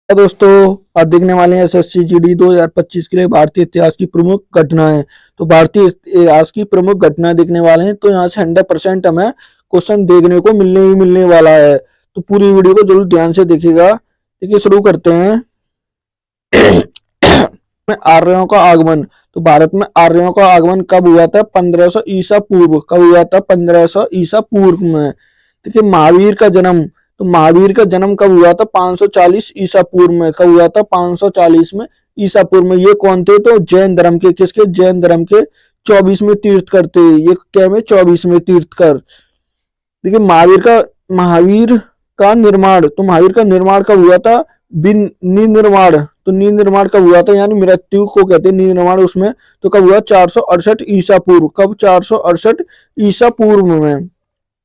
दोस्तों, आज देखने वाले हैं एसएससी जीडी 2025 के लिए भारतीय इतिहास की प्रमुख घटनाएं। तो भारतीय इतिहास की प्रमुख घटना देखने वाले हैं, तो यहाँ से 100% हमें क्वेश्चन देखने को मिलने ही मिलने वाला है। तो पूरी वीडियो को जरूर ध्यान से देखिएगा। देखिए, शुरू करते हैं। में आर्यों का आगमन। तो भारत में आर्यों का आगमन कब हुआ था? 1500 ईसा पूर्व। कब हुआ था? 1500 ईसा पूर्व में। देखिए, महावीर का जन्म। तो महावीर का जन्म कब हुआ था? 540 ईसा पूर्व में। कब हुआ था? 540 में ईसा पूर्व में। ये कौन थे? तो जैन धर्म के। किसके? जैन धर्म के 24वें तीर्थकर थे। ये क्या में? 24वें तीर्थकर। देखिए, महावीर का निर्माण। तो महावीर का निर्माण कब हुआ था? निर्माण। तो निर्माण कब हुआ था? यानी मृत्यु को कहते हैं निर्माण उसमें। तो कब हुआ? 468 ईसा पूर्व। कब? 468 ईसा पूर्व में।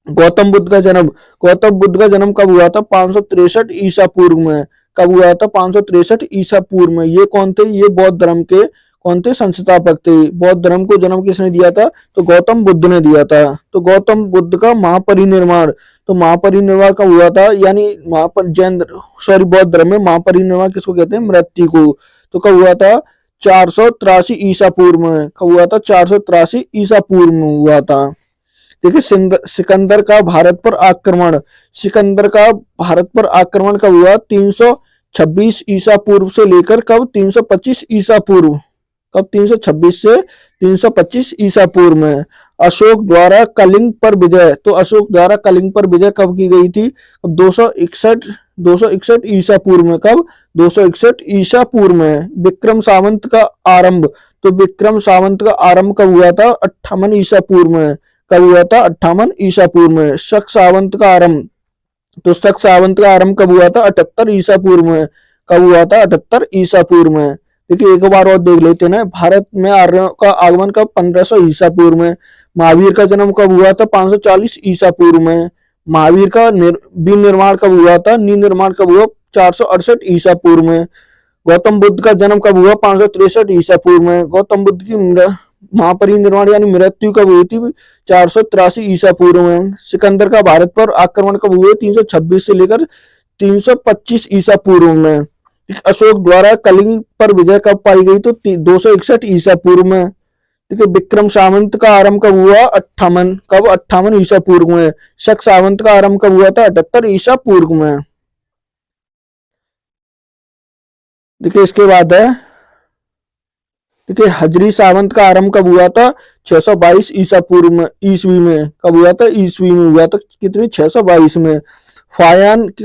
गौतम बुद्ध का जन्म। गौतम बुद्ध का जन्म कब हुआ था? 563 ईसा पूर्व में। कब हुआ था? 563 ईसा पूर्व में। ये कौन थे? ये बौद्ध धर्म के कौन थे? संस्थापक थे। बौद्ध धर्म को जन्म किसने दिया था? तो गौतम बुद्ध ने दिया था। तो गौतम बुद्ध का महापरिनिर्वाण। तो महापरिनिर्वाण कब हुआ था? यानी बौद्ध धर्म में महापरिनिर्वाण किसको कहते हैं? मृत्यु को। तो कब हुआ था? 483 ईसा पूर्व में। कब हुआ था? 483 ईसा पूर्व में हुआ था। देखिए, सिकंदर का भारत पर आक्रमण। सिकंदर का भारत पर आक्रमण कब हुआ? 326 ईसा पूर्व से लेकर कब? 325 ईसा पूर्व। कब? 326 से 325 ईसा पूर्व में। अशोक द्वारा कलिंग पर विजय। तो अशोक द्वारा कलिंग पर विजय कब की गई थी? 261 ईसा पूर्व में। कब? 261 ईसा पूर्व में। विक्रम सावंत का आरंभ। तो विक्रम सावंत का आरंभ कब हुआ था? 58 ईसा पूर्व में। कब हुआ था? 58 ईसा पूर्व में। शक सावंत का आरंभ। तो शक सावंत का आरंभ कब हुआ था? 78 ईसा पूर्व में। कब हुआ था? 78 ईसा पूर्व में। देखिए, एक बार और देख लेते हैं। भारत में आर्यों का आगमन कब? 1500 ईसा पूर्व में। महावीर का जन्म कब हुआ था? 540 ईसा पूर्व में। महावीर का विनिर्माण कब हुआ था? निर्माण कब हुआ? 468 ईसा पूर्व में। गौतम बुद्ध का जन्म कब हुआ? 563 ईसा पूर्व में। गौतम बुद्ध की महापरिनिर्वाण यानी मृत्यु कब हुई थी? 483 ईसा पूर्व में। सिकंदर का भारत पर आक्रमण कब हुए? 326 से लेकर 325 ईसा पूर्व में। अशोक द्वारा कलिंग पर विजय कब पाई गई? तो 261 ईसा पूर्व में। ठीक है। विक्रम सावंत का आरंभ कब हुआ? 58। कब? 58 ईसा पूर्व में। शक सावंत का आरंभ कब हुआ था? 78 ईसा पूर्व में। देखिए, इसके बाद है, देखिए, हजरी सावंत का आरंभ कब हुआ था? 622 ईसा पूर्व में, ईसवी में। कब हुआ था? ईसवी में हुआ था। कितनी? 622 में। फायान की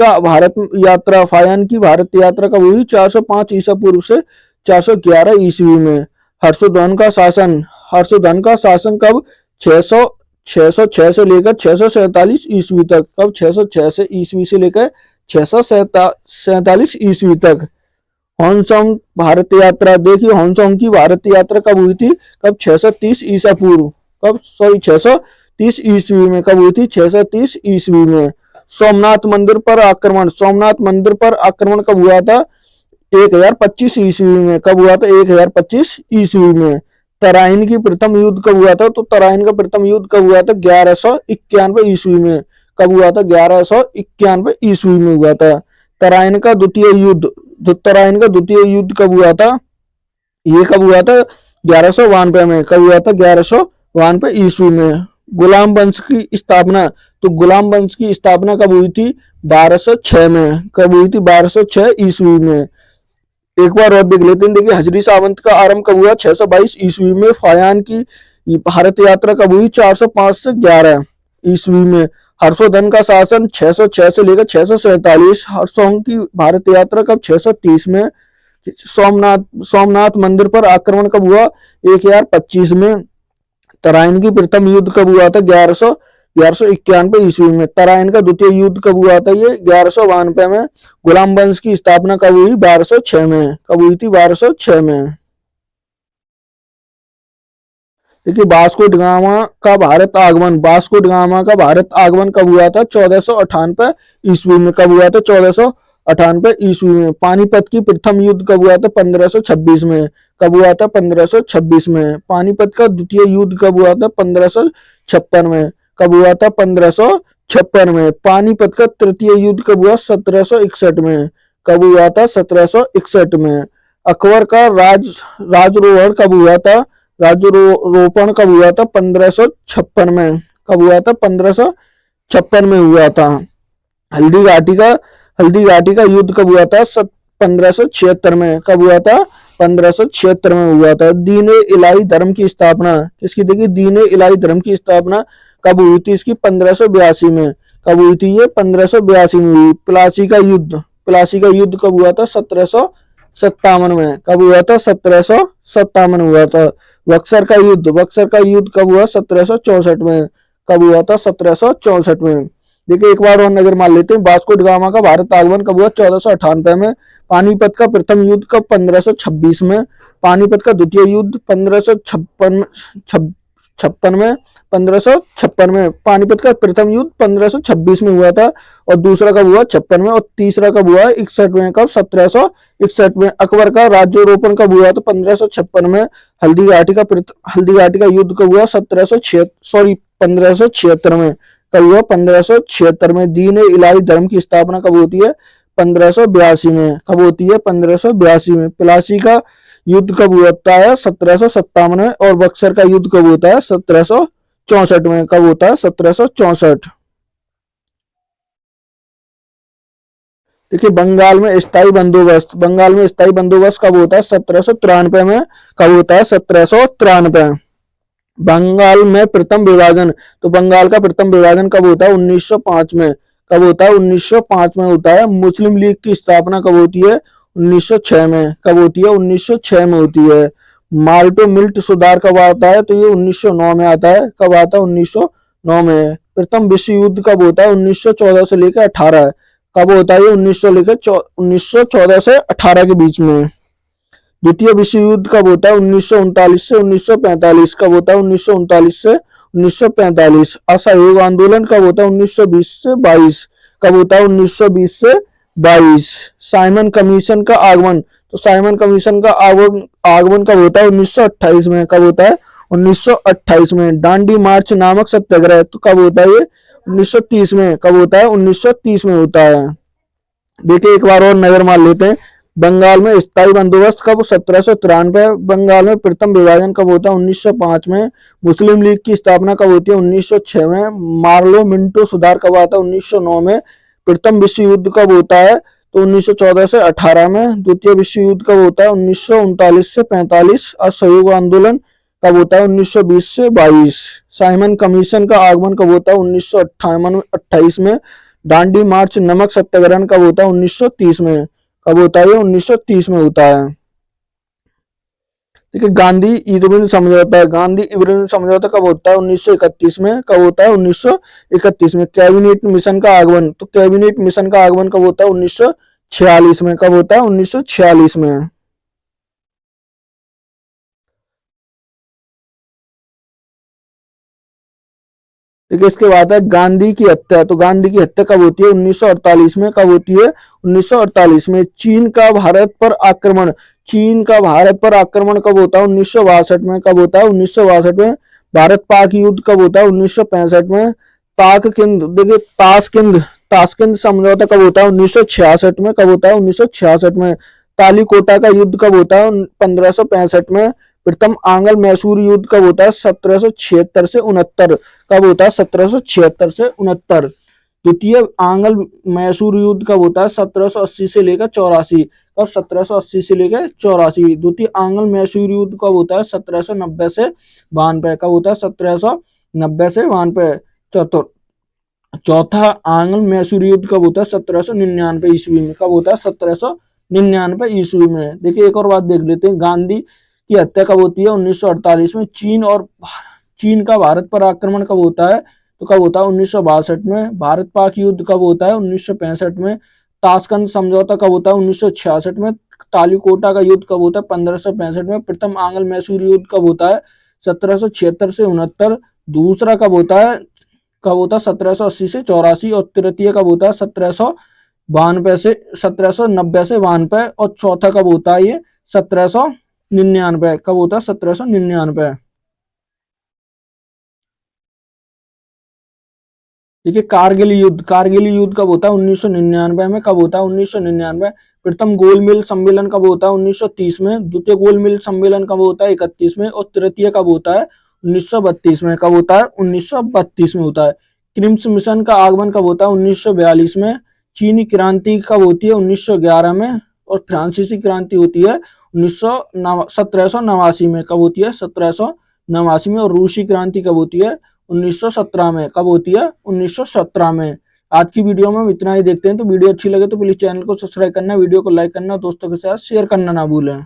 भारत यात्रा कब हुई? 405 ईसा पूर्व से 411 ईसवी में। हर्षवर्धन का शासन। हर्षवर्धन का शासन कब? 606 से लेकर 647 ईस्वी तक। कब? 606 से ईस्वी से लेकर 647 ईस्वी तक। हॉन्सॉन्ग भारत यात्रा। देखिए, हॉन्सॉन्ग की भारत यात्रा कब हुई थी? कब? 630 ईसा पूर्व। कब? 630 ईस्वी में। कब हुई थी? 630 ईस्वी में। सोमनाथ मंदिर पर आक्रमण। सोमनाथ मंदिर पर आक्रमण कब हुआ था? 1025 ईस्वी में। कब हुआ था? 1025 ईस्वी में। तराइन की प्रथम युद्ध कब हुआ था? तो तराइन का प्रथम युद्ध कब हुआ था? 1191 ईस्वी में। कब हुआ था? 1191 ईस्वी में हुआ था। तराइन का द्वितीय युद्ध। तराइन का द्वितीय युद्ध कब हुआ था? ये कब हुआ था? 1192 में। कब हुआ था? 1192 ईस्वी में। गुलाम वंश की स्थापना। तो गुलाम वंश की स्थापना कब हुई थी? 1206 में। कब हुई थी? 1206 ईस्वी में। एक बार और देख लेते हैं। देखिए, हजरी सावंत का आरंभ कब हुआ? 622 ईस्वी में। फायान की भारत यात्रा कब हुई? 405 से 11 ईस्वी में। हर्षवर्धन का शासन 606 से लेकर 647। हर्षों की भारत यात्रा कब? 630 में। सोमनाथ मंदिर पर आक्रमण कब हुआ? 1025 में। तराइन की प्रथम युद्ध कब हुआ था? 1191 ईस्वी में। तराइन का द्वितीय युद्ध कब हुआ था? ये 1192 में। गुलाम वंश की स्थापना कब हुई? 1206 में। कब हुई थी? 1206 में। देखिए, वास्को ड गामा का भारत आगमन। वास्को ड गामा का भारत आगमन कब हुआ था? 1498 ईस्वी में। कब हुआ था? 1498 ईस्वी में। पानीपत की प्रथम युद्ध कब हुआ था? 1526 में। कब हुआ था? 1526 में। पानीपत का द्वितीय युद्ध कब हुआ था? 1556 में। कब हुआ था? 1556 में। पानीपत का तृतीय युद्ध कब हुआ? 1761 में। कब हुआ था? 1761 में। अकबर का राजरोहण कब हुआ था? राज्यरोपण कब हुआ था? 1556 में। कब हुआ था? 1556 में हुआ था। हल्दी घाटी का हल्दी घाटी का युद्ध कब हुआ था? 1576 में। कब हुआ था? 1576 में हुआ था। दीन इलाही धर्म की स्थापना किसकी? देखिए, दीन इलाही धर्म की स्थापना कब हुई थी इसकी? 1582 में। कब हुई थी ये? 1582 में हुई। प्लासी का युद्ध कब हुआ था? 1757 में। कब हुआ था? 1757 हुआ था। बक्सर का युद्ध कब हुआ? 1764 में। कब हुआ था? 1764 में। देखिए, एक बार और नजर मार लेते हैं। वास्को ड गामा का भारत आगमन कब हुआ? 1498 में। पानीपत का प्रथम युद्ध कब? 1526 में। पानीपत का द्वितीय युद्ध 1556 में। 1556 में। पानीपत का प्रथम युद्ध 1526 में हुआ था, और दूसरा कब हुआ? 56 में। और तीसरा कब हुआ? 61 में। कब? 1761 में। अकबर का राज्यारोपण कब हुआ? तो 1556 में। हल्दी घाटी का युद्ध कब हुआ? 1576 में। कब हुआ? 1576 में। दीन इलाही धर्म की स्थापना कब होती है? 1582 में। कब होती है? 1582 में। प्लासी का युद्ध कब होता है? 1757 में। और बक्सर का युद्ध कब होता है? 1764 में। कब होता है? 1764। देखिए, बंगाल में स्थायी बंदोबस्त कब होता है? 1793 में। कब होता है? 1793। बंगाल में प्रथम विभाजन, तो बंगाल का प्रथम विभाजन कब होता है? 1905 में। कब होता है? 1905 में होता है। मुस्लिम लीग की स्थापना कब होती है? 1906 में। कब होती है? 1906 में होती है। माल्टो मिल्ट सुधार कब आता है? तो ये 1909 में आता है। कब आता है? 1909 में। प्रथम विश्व युद्ध कब होता है? 1914 से लेकर 18। कब होता है? 1914 से 18 के बीच में। द्वितीय विश्व युद्ध कब होता है? 1939 से 1945। कब होता है? 1939 से 1945। असहयोग आंदोलन कब होता है? 1920 से 22। कब होता है? 1920 से 22। साइमन कमीशन का आगमन, तो साइमन कमीशन का आगमन कब होता है? 1928 में। कब होता है? 1928 में। दांडी मार्च नामक सत्याग्रह, तो कब होता है ये? 1930 में। कब होता है? 1930 में होता है। देखिए, एक बार और नजर मार लेते हैं। बंगाल में स्थायी बंदोबस्त कब? 1793। बंगाल में प्रथम विभाजन कब होता है? 1905 में। मुस्लिम लीग की स्थापना कब होती है? 1906 में। मार्लो मिंटो सुधार कब आता है? 1909 में। प्रथम विश्व युद्ध कब होता है? तो 1914 से 18 में। द्वितीय विश्व युद्ध कब होता है? 1939 से 45। असहयोग आंदोलन कब होता है? 1920 से 22। साइमन कमीशन का आगमन कब होता है? 1928 में। दांडी मार्च नमक सत्याग्रह कब होता है? 1930 में। कब होता है? 1930 में होता है। देखिए, गांधी इरविन समझौता कब होता है? 1931 में। कब होता है? 1931 में। कैबिनेट मिशन का आगमन, तो कैबिनेट मिशन का आगमन कब होता है? 1946 में। कब होता है? 1946 में। देखिए, इसके बाद है गांधी की हत्या, तो गांधी की हत्या कब होती है? 1948 में। कब होती है? 1948 में। चीन का भारत पर आक्रमण कब होता है? 1962 में। कब होता है? 1962 में। भारत पाक युद्ध कब होता है? 1965 में। देखिए, ताशकंद समझौता कब होता है? 1966 में। कब होता है? 1966 में। तालीकोटा का युद्ध कब होता है? 1565 में। प्रथम आंग्ल मैसूर युद्ध कब होता है? 1776 से 69। कब होता है? 1776 से 69। द्वितीय आंग्ल मैसूर युद्ध कब होता है? 1780 से लेकर 84। कब? 1780 से लेकर 84। द्वितीय आंग्ल मैसूर युद्ध कब होता है? 1790 से 92। कब होता है? 1790 से 92। चौथा आंग्ल मैसूर युद्ध कब होता है? 1799 ईस्वी में। कब होता है? 1799 ईस्वी में। देखिए, एक और बात देख लेते हैं। गांधी की हत्या कब होती है? 1948 में। चीन का भारत पर आक्रमण कब होता है? तो कब होता है? 1962 में। भारत पाक युद्ध कब होता है? 1965 में। ताशकंद समझौता कब होता है? 1966 में। तालीकोटा का युद्ध कब होता है? 1565 में। प्रथम आंग्ल मैसूर युद्ध कब होता है? 1776 से 69। दूसरा कब होता है? 1780 से 84। और तृतीय कब होता है? 1790 से 92। और चौथा कब होता है? ये 1799। कब होता है? 1799। देखिए, कारगिल युद्ध कब होता है? 1999 में। कब होता है? 1999। प्रथम गोल मेज सम्मेलन कब होता है? 1930 में। द्वितीय गोल मेज सम्मेलन कब होता है? 31 में। और तृतीय कब होता है? 1932 में। कब होता है? 1932 में होता है। क्रिम्स मिशन का आगमन कब होता है? 1942 में। चीनी क्रांति कब होती है? 1911 में। और फ्रांसीसी क्रांति होती है 1789 में। कब होती है? 1789 में। और रूसी क्रांति कब होती है? 1917 में। कब होती है? 1917 में। आज की वीडियो में हम इतना ही देखते हैं। तो वीडियो अच्छी लगे तो प्लीज चैनल को सब्सक्राइब करना, वीडियो को लाइक करना, दोस्तों के साथ शेयर करना ना भूलें।